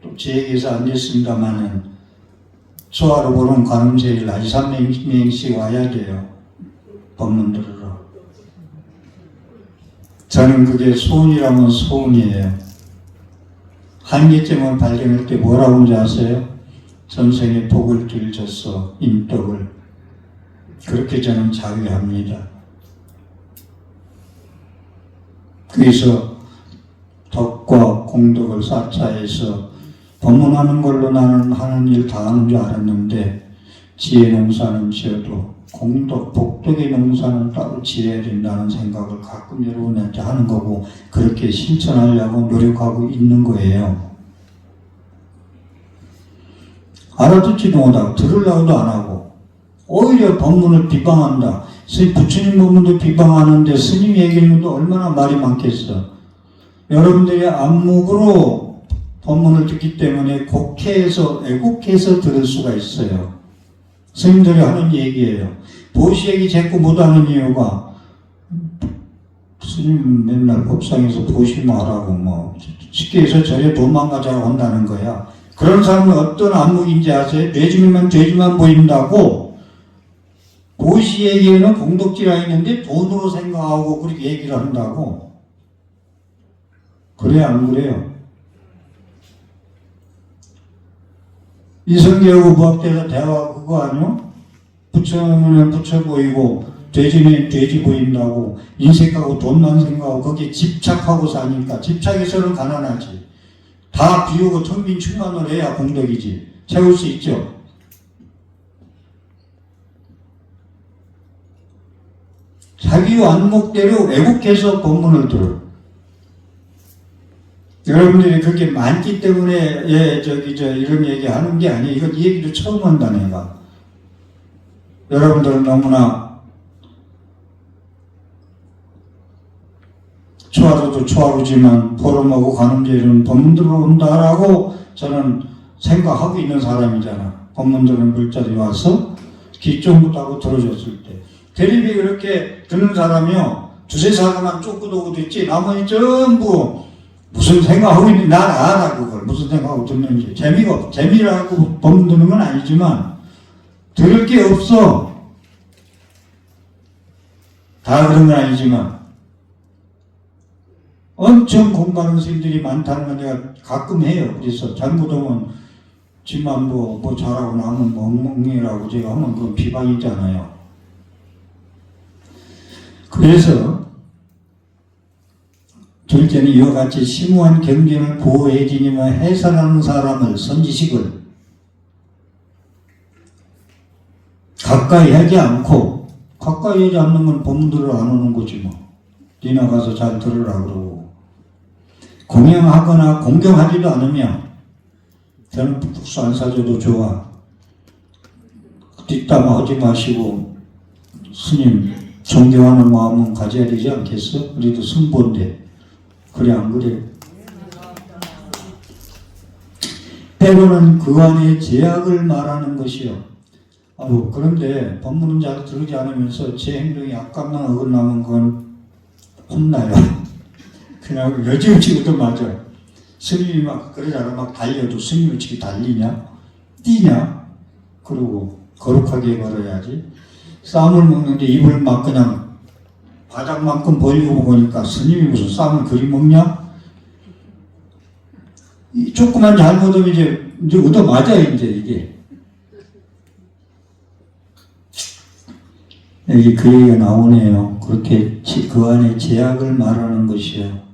또 제 얘기에서 안 됐습니다마는 소화로 보는 관음제일 2~3명씩 와야 돼요. 법문 들으러. 저는 그게 소원이라면 소원이에요. 한계점을 발견할 때 뭐라고 하는지 아세요? 전생에 복을 들졌어, 인덕을. 그렇게 저는 자위합니다. 거기서 덕과 공덕을 쌓자해서 법문하는 걸로 나는 하는 일 다 하는 줄 알았는데 지혜 농사는 지어도 공덕, 복덕의 농사는 따로 지어야 된다는 생각을 가끔 여러분한테 하는 거고 그렇게 실천하려고 노력하고 있는 거예요. 알아듣지도 못하고 들으려고도 안 하고 오히려 법문을 비방한다. 부처님 법문도 비방하는데 스님 얘기는 또 얼마나 말이 많겠어. 여러분들이 안목으로 법문을 듣기 때문에 곡해해서 애국해서 들을 수가 있어요. 스님들이 하는 얘기예요. 보시 얘기 자꾸 못하는 이유가 스님 맨날 법상에서 보시 말하고 뭐 쉽게 해서 저래 도망가자고 한다는 거야. 그런 사람은 어떤 안목인지 아세요? 돼지면 돼지만 보인다고 보시 얘기에는 공덕지라 있는데 돈으로 생각하고 그렇게 얘기를 한다고. 그래 안 그래요? 이성계하고 부학대에서 대화 그거 아니요? 부처는 부처 보이고 돼지는 돼지 보인다고 인색하고 돈만 생각하고 거기에 집착하고 사니까 집착해서는 가난하지. 다 비우고 천빈 충만을 해야 공덕이지. 채울 수 있죠. 자기 안목대로 애국해서 법문을 들어. 여러분들이 그게 많기 때문에 이런 얘기 하는 게 아니에요. 이거 이 얘기도 처음 한다 내가. 여러분들은 너무나 초하루도 초하루지만 보름하고 관음제일은 법문 들어온다라고 저는 생각하고 있는 사람이잖아. 법문 들은 글자들이 와서 기종부터 들어줬을 때 대립이 그렇게 듣는 사람이요 두세 사람만 쫓고도고 듣지 나머지 전부 무슨 생각하고 있는지 난 알아. 그걸 무슨 생각하고 듣는지 재미가 없어. 재미라고 법문 듣는 건 아니지만 들을 게 없어. 다 그런 건 아니지만 엄청 공부하는 선생님들이 많다는 건 내가 가끔 해요. 그래서 잘못하면 지만 뭐 잘하고 나면 뭐 엉망이라고 제가 하면 그건 비방이잖아요. 그래서 둘째는 이와 같이 심오한 경전을 보호해 지니며 해설하는 사람을 선지식을 가까이 하지 않고 가까이 하지 않는 건 법문들을 안 오는 거지 뭐. 니나 가서 잘 들으라 그러고 공양하거나 공경하지도 않으면 저는 국수 안 사줘도 좋아. 뒷담화 하지 마시고 스님 존경하는 마음은 가져야 되지 않겠어? 우리도 선보인데 그래 안 그래? 때로는 그 안에 제약을 말하는 것이요. 그런데 법문은 잘 들으지 않으면서 제 행동이 약간만 어긋나면 그건 혼나요. 그냥 여지없이도 맞아. 스님이 막 그러잖아. 막 달려도 스님이 어떻게 달리냐? 뛰냐? 그러고 거룩하게 걸어야지. 쌈을 먹는데 입을 막 그냥 바닥만큼 벌리고 보니까 스님이 무슨 쌈을 그리 먹냐? 조그만 잘못하면 이제 얻어맞아 이제 이게. 여기 그 얘기가 나오네요. 그렇게 그 안에 제약을 말하는 것이요.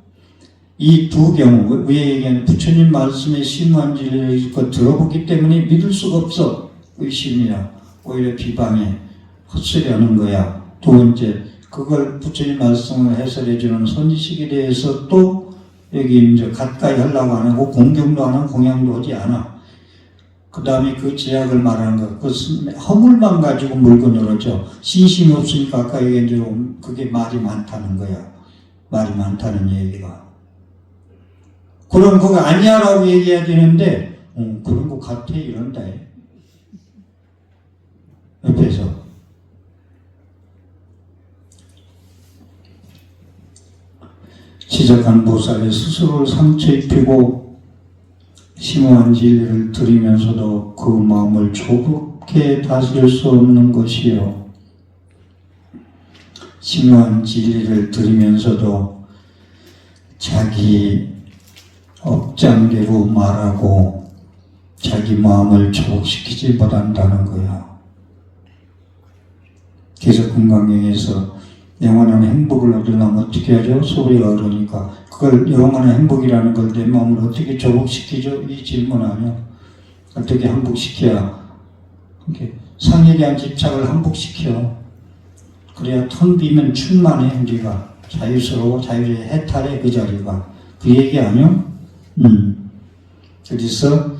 이 두 경우, 위에 얘기하는 부처님 말씀에 심오한 진리를 들어보기 때문에 믿을 수가 없어. 의심이야. 오히려 비방에 헛소리하는 거야. 두 번째, 그걸 부처님 말씀을 해설해주는 선지식에 대해서 또 여기 이제 가까이 하려고 안 하고 공경도 안 하고 공양도 하지 않아. 그 다음에 그 제약을 말하는 것, 그 허물만 가지고 물건을 하죠. 신심이 없으니까 아까 얘기한 대로 그게 말이 많다는 거야. 말이 많다는 얘기가. 그럼 그거 아니야 라고 얘기해야 되는데 그런 거 같아 이런다. 옆에서. 지적한 보살이 스스로를 상처 입히고 심오한 진리를 들으면서도 그 마음을 조급게 다스릴 수 없는 것이요. 심오한 진리를 들으면서도 자기 업장대로 말하고 자기 마음을 조급시키지 못한다는 거야. 그래서 금강경에서 영원한 행복을 얻으려면 어떻게 하죠? 소리가 그러니까 그걸 영원한 행복이라는 걸 내 마음으로 어떻게 조복시키죠? 이 질문 아니요. 어떻게 항복시켜야 이렇게 상에 대한 집착을 항복시켜. 그래야 턴 비면 충만해 우리가 자유스러워 자유의 해탈해 그 자리가 그 얘기 아니요? 그래서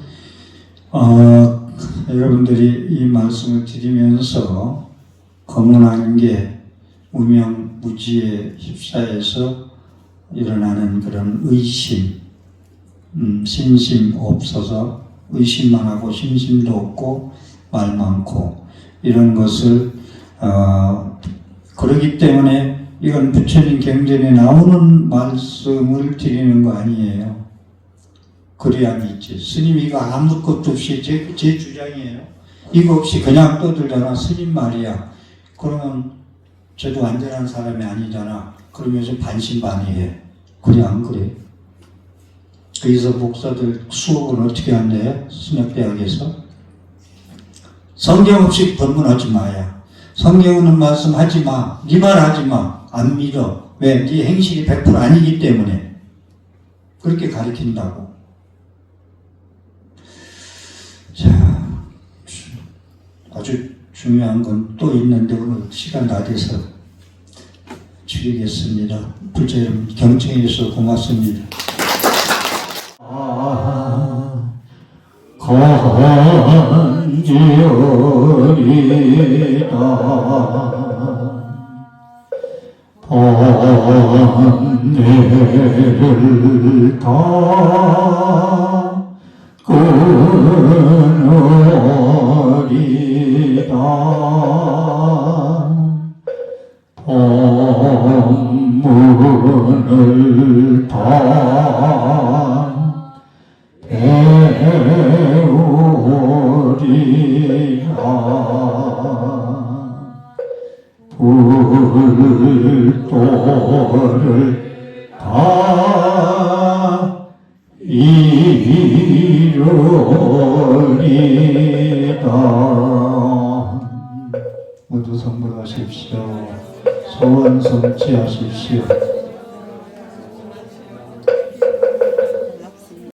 여러분들이 이 말씀을 드리면서 거문하는 게 무명무지에 휩싸여서 일어나는 그런 의심, 신심 없어서 의심만 하고 신심도 없고 말 많고 이런 것을 그러기 때문에 이건 부처님 경전에 나오는 말씀을 드리는 거 아니에요. 그래야 믿지. 스님 이거 아무것도 없이 제 주장이에요. 이거 없이 그냥 떠들잖아. 스님 말이야. 그러면 저도 완전한 사람이 아니잖아. 그러면서 반신반의해. 그래 안 그래? 그래서 목사들 수업은 어떻게 한대? 순학대학에서 성경 없이 법문하지 마야. 성경은 말씀하지 마. 네 말 하지 마. 안 믿어. 왜? 네 행실이 100% 아니기 때문에. 그렇게 가르친다고. 자, 아주 중요한 건 또 있는데 오늘 시간 다 돼서 줄이겠습니다. 불자 여러분 경청해 주셔서 고맙습니다. 건지어리다 번뇌를 다 끊으리다 법문을 다 배우리라 불도를 다 이루리다. 모두 성불하십시오. 소원 성취하십시오.